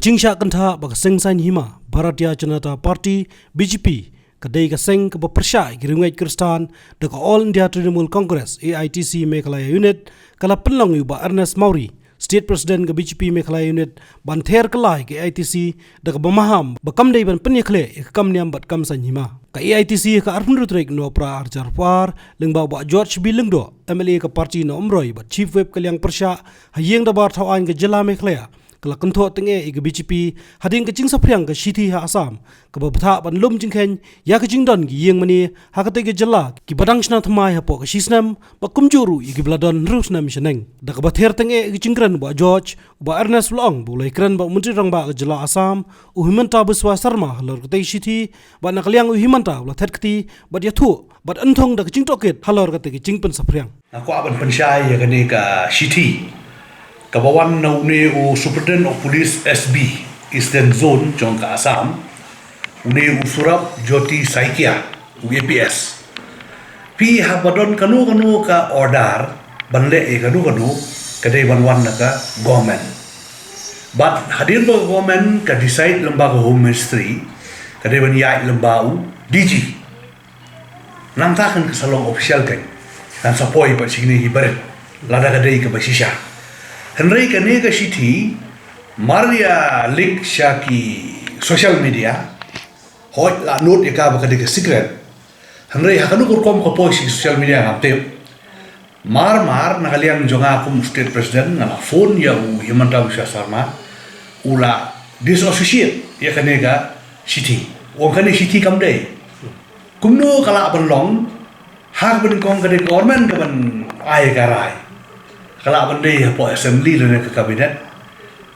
Kacingsha kantha baka sengsain hima Bharatiya Janata Party BJP kadai ka seng ka persya giringai Kristan deka All India Trinamool Congress AITC Meghalaya Unit kala penlong yu ba Ernest Mauri State President ka BJP Meghalaya Unit ban ther kalai ka AITC deka bamaham bakam dai ban penyekle kam niam bat kam san hima ka AITC ka arpun rutrek no pra arjar par lengba ba George Bilengdo MLA ka party no umroi ba Chief Whip kalyang persya hayeng da bar thawan ka jela Meghalaya kala kanto tenge ig BJP hading ka jingsa priang ka Shithi ha Assam ka babtha ban lum jingkhen ya ka jingdon gi yeng mani ha ka te ge jala ki badang shna thamai ha po ka shisnam ba kumjuru ig bladon rusnam sheneng da ka bather tenge ig jingkran ba George ba Ernest Long bu laikran ba menteri rang ba ka jala Assam u himanta buswa sarma halor ka te Shithi ba nakliang u himanta la thetkti ba ya thu ba anthong da ka jingtoket halor ka te jingpen sa priang aku aban pensyai ya kene ka Shithi kabawan naune u Superintendent of Police SB Eastern Zone jong ka Assam une u Surab Jyoti Saikia u APS pi habadon kanu ka order banle e kanu kadai banwan ka government but hadir ba government ka decide lembaga home ministry kadai ban yai lembau DG nang takan ka salong official kan dan sapoi pa signi hibaret lada kadai ka basisha Henry kene ka Shithi Maria link syaki social media hot la note eka bakade ka secret Henry hakanu kurkom ko poisi social media ngapte mar nakaliang jonga aku state president ngala phone ya u Himanta Biswa Sarma ula disassociate ya kene ka Shithi wong kane Shithi kamde kumno kala ban long hak ban kong kade government ka ban ai karai kalau benda po assembly dan ke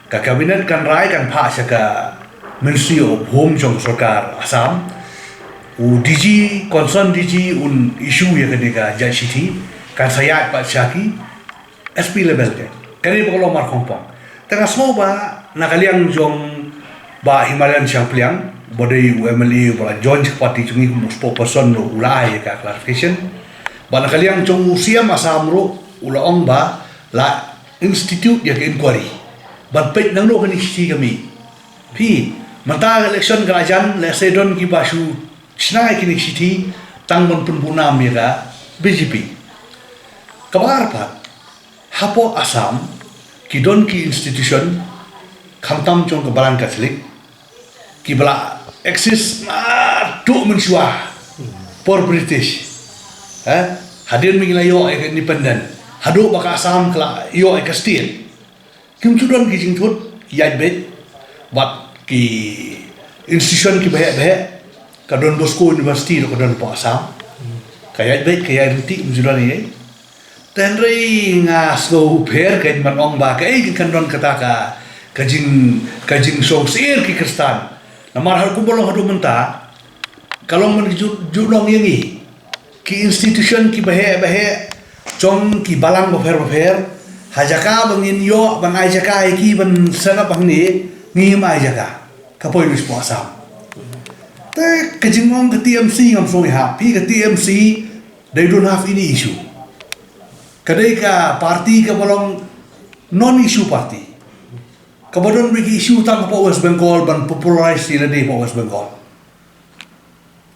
kabinet kan rai kan pak saka Ministry of Home jong sarkar Assam u DG concern DG un issue ya kenika Jai Shithi kan saya pak syaki SP level ke kani kalau mar kompong tengah soba nakaliang jong ba Himalayan Champliang bodai UMLA bola joint party jungi muspo person lo ulai ka clarification ba nakaliang jong usia Assam ro ulaong ba la institute ya ke inquiry ban pet nang no kani Shithi kami pi mata election kerajaan le sedon ki basu snai kini Shithi tang ban punpunam ya ka BJP kabar pa hapo Assam ki don ki institution khamtam chong ke balang Catholic ki bala exist na tu mensua for British hadir mengilayo independent hadu baka Assam kala yo ek state kim chudon ki jingthut yai bet bat ki institution ki bahe ka Don Bosco University ko don po Assam kaya bet kaya rinti mjudan ye tenre nga so pher kan manong ba kai kan don kata ka jing song sir ki Kristan namar har kubolong hadu menta kalong man judong yangi ki institution ki bahe Chong ki balang bafer hajaka bangin yo bang ai jaka ki ban sana bang ni mai jaka kapoi wis po Assam te kajingong ke TMC ngam so ha pi ke TMC they don't have any issue kadai ka party ka bolong non issue party kabodon bagi issue tang po West Bengal ban popularize sila di po West Bengal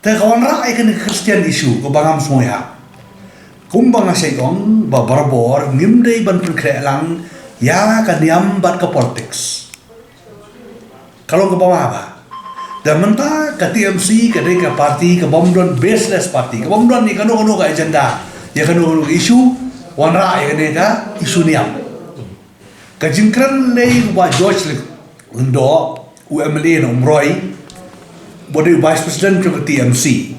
te kawan ra ai kan Christian issue ko bangam so ha kumbang asay kong babarbor ngimday ban pagkrealang ya kaniam bat ka politics kalau ke bawah ba damanta ka TMC ka ka party ka bomdon baseless party ka bomdon ni kanu ka agenda ya kanu issue wanra ya ka issue niam ka jingkran lay ba George undo UMLA no umroy body vice president ka TMC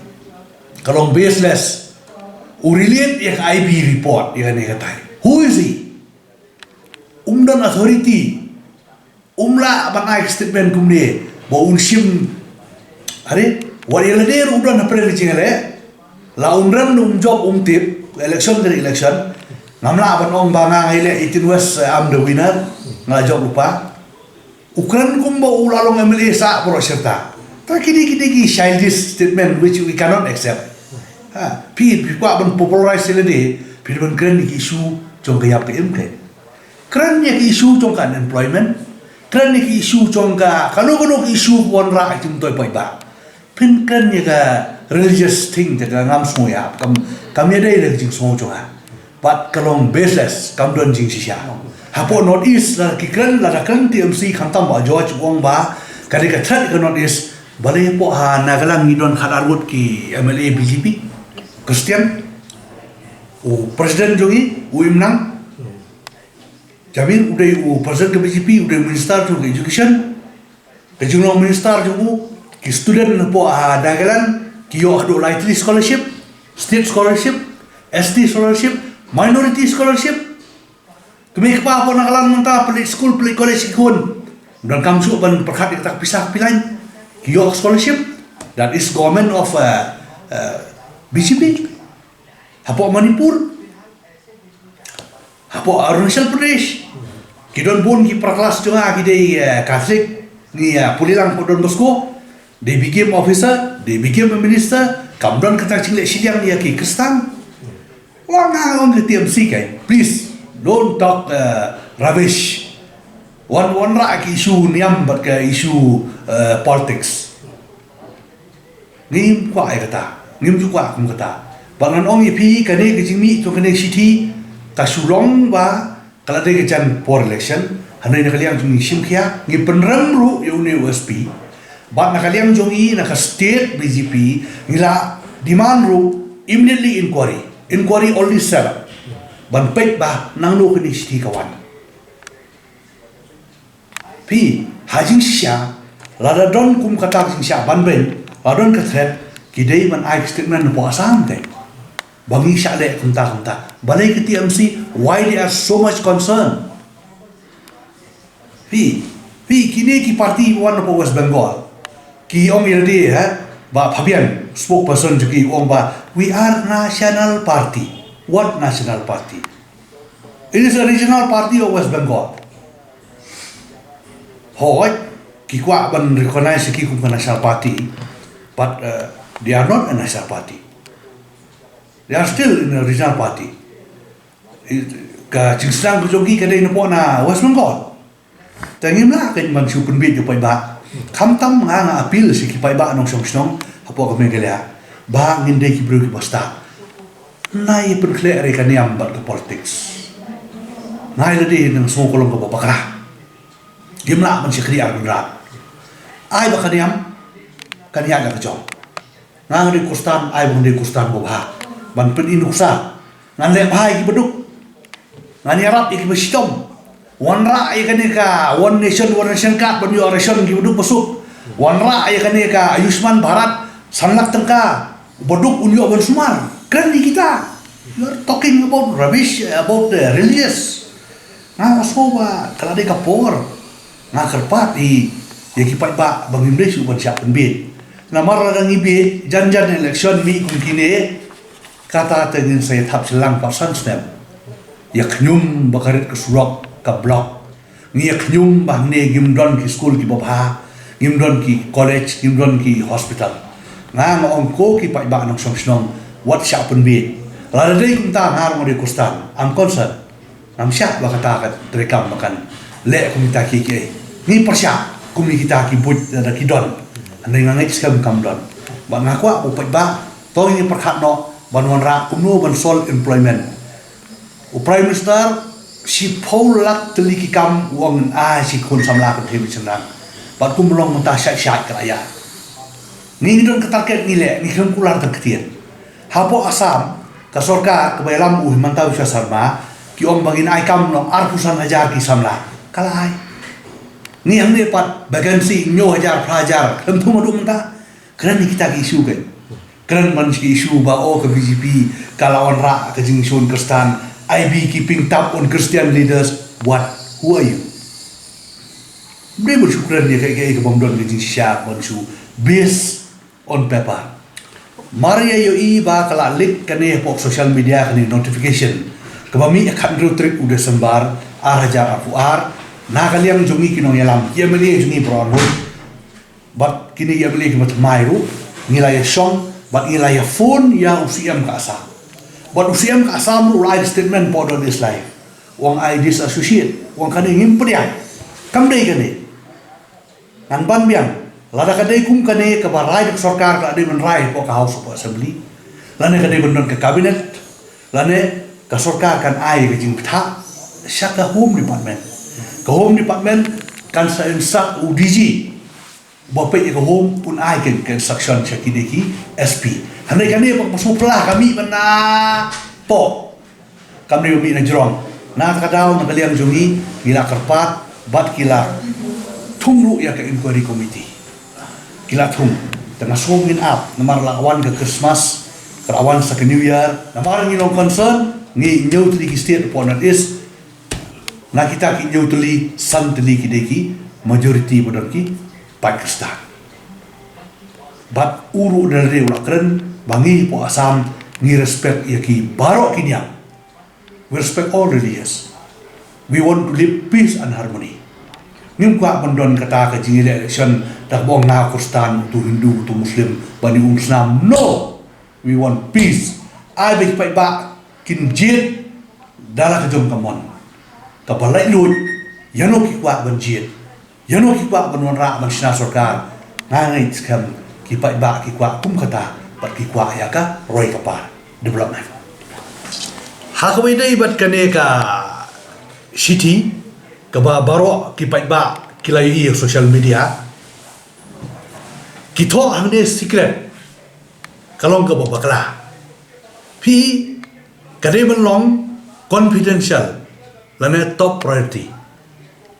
kalau baseless relate yang IB report yang ni kata. Who is he? Umdan authority. Umla bang statement kumde. Ba unsim. Are what yang leder umdan apre cingale. La umdan job tip election dari election. Ngamla ban banga ile 18 West am the winner. Ngala job lupa. Ukran kumba ulalong MLA sa pro serta. Ta kini childish statement which we cannot accept. Pi kwa ban popularize sila di pi ban kren ki issue jong kaya PM kren nya ki issue jong kan employment Kran ni isu chongga kalau isu wanra jum toy pai ba pin kan ni ka religious thing jaga ngam soya kam ya dai le jing so chonga but kalong baseless kam don jing sisha hapo north east la ki kran la kan TMC khantam ba George Wong ba kali ka threat ka north east balai po ha nagalang ni don khalarut ki MLA BJP Christian o president jogi o imnang Jamin udah presiden ke BJP udah minister tu education, regional minister tu ki student po dagalan ki yo ado lightly scholarship, state scholarship, ST scholarship, minority scholarship. Kami kepa po nakalan menta pelik school pelik college ikon. Dan kamsu ban perkat kita pisah pilain ki yo scholarship that is government of BJP. Hapo Manipur, hapo Arunachal Pradesh. Kidon pun ki praklas juga ki Catholic ni pulilang po Don Bosco. They became officer, they became a minister. Kamdon kata cinglek siang dia ki Kristen. Orang ke TMC kai. Please don't talk rubbish. One ra ki isu niam bat ke isu politics. Ngim kwa ai kata, ngim juga kum kata. Bangan ong ipi kane ke jingmi to kane city kasulong ba kalau dia kejan for election, hanai nak kalian jungi simkia, ngi penram ru yuni USP, bat nak kalian jungi nak state BJP, ngila demand ru immediately inquiry only set up, ban pek bah nang lu kini siti kawan. Pi hajing sisya, lada don kum kata sisya ban ben, ladon ketret, kidai man ai statement po asam te. Bangi syale kunta balai ke TMC why they are so much concerned kini ki parti one of West Bengal ki ong ildi ba Fabian spokesperson juki ong ba we are national party. What national party? It is a regional party of West Bengal. Hoy ki kwa ban recognize ki kum national party but they are not a national party. They are still in a regional party. Ka Chingsang Kujogi kadai na po na West Bengal. Tangim na kay man siya punbid yung paiba. Kamtam nga appeal si kipaiba anong siyong hapo kami kaya ba hindi kibro basta. Nay penklere kaniyam bat ke politics. Nay ladi ng sukulong ko babakra. Gimla man siya kriya gundra. Ay ba kaniyam na kajong. Nga di kustan ay bang di kustan bubha. Ban pen inuksa ngan le bhai ki beduk ngan yarap ik bestom wan ra ay ka one nation ka ban yo ration ki beduk pasuk wan ra ay ka Ayushman Bharat sanlak tengka beduk unyo ban sumar kan di kita you are talking about rubbish about the religious nga soba kala de kapor nga kerpat ya ki pa bang English ban siap penbit na marang ibi janjan election mi kum kini kata tengin saya tap selang pasan snap yak nyum bakarit ke surok ke blok ngiyak nyum bah ne gimdon ki school ki babha gimdon ki college gimdon ki hospital nga ongko ki pa ba nong song what sha pun bi la dei kum ta ngar mo de kustan am concert am sha ba kata ka trekam makan le kum ta ki ni persya kum kita ki but da ki don andai ngai skam kam don ba ngakwa upai ba to ini perkhat no banwan ra kumno ban sol employment u prime minister si paulak teliki kam wong si kun samla ke themi senang bat kumlong menta syai keraya ni don ketarket ni le ni kem kular terketian hapo asam ka sorkar ke belam mantau sarma ki om bangin ai kam no arpusan hajar ki samla kalai ni ang depat vacancy nyo hajar prajar tentu madu menta keren kita ki isu kan keren man isu ba ke BJP kalawan ra ke jingsun Kristen IB keeping tab on Christian leaders what who are you dia bersyukuran dia kayak bomdon ke jing syak bansu based on paper Maria yo ba kala lik kane pok social media kane notification kebami akan trip udah sembar hajar afuar na kalian jungi kinong yalam ya meli jungi brown but kini ya meli kemat mairu ngilaya song but ilaya phone ya usiam ka asam but usiam ka asam right statement for this life wong I disassociate wong kani ngim pediang kam dei kani nang ban biang lada kadai kum kane ke barai ke sarkar ka de menrai ko ka House of Assembly lane kadai bendon ke kabinet lane ka sarkar kan ai ke jing pha syaka home department ke home department kan sa insak UDG bapak ke home pun ai ke section chakideki SP hanai kane pak masuplah kami bena po kami umi na jerong na kadau na kaliang jungi gila kerpat bat kila tunggu ya ke inquiry committee kila tung tengah songin up namar lawan ke Christmas kerawan sa ke New Year namar ngilong concern ngi nyau tli state upon is na kita ki nyau tli san tli kideki majority bodon ki Pakistan bat uru dari ulakren bangi po Assam ngi respect ya ki barok kinyang. We respect all religions. We want to live peace and harmony. Nim kwa bandon kata ke jingi election dak bong na Kristen tu Hindu tu Muslim bani Islam. No, we want peace. I be pai ba kin jit dala ke jom kamon. Ka balai lut yano ki kwa ban jit. Yano ki kwa ban ra ban sina sarkar. Ngai skam ki pai ba ki kwa kum kata pat ki kwa ya ka roi kapar development. Hakawai dai bat kane ka city ka ba baro ki pai ba kilai social media ki tho angne secret kalong ka bakla pi kade long confidential lane top priority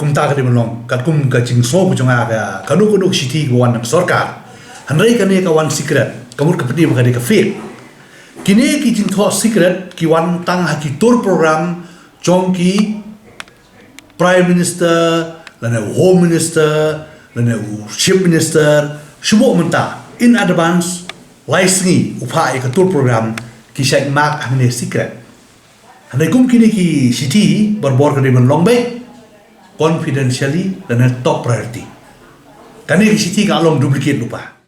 kumta kade long kat kum ka jingso bu jonga ka kanu city ko wan sarkar hanrai kane ka wan secret kamur ka pedi ka de ka fake kini ki jing tho secret ki wan tang ha ki tour program chong ki prime minister lane home minister lane chief minister shubo menta in advance license upa ka tour program ki shai mak amne secret hanai kum kini ki city berbor ka de long bay confidentially lane top priority kani ki city ka long duplicate lupa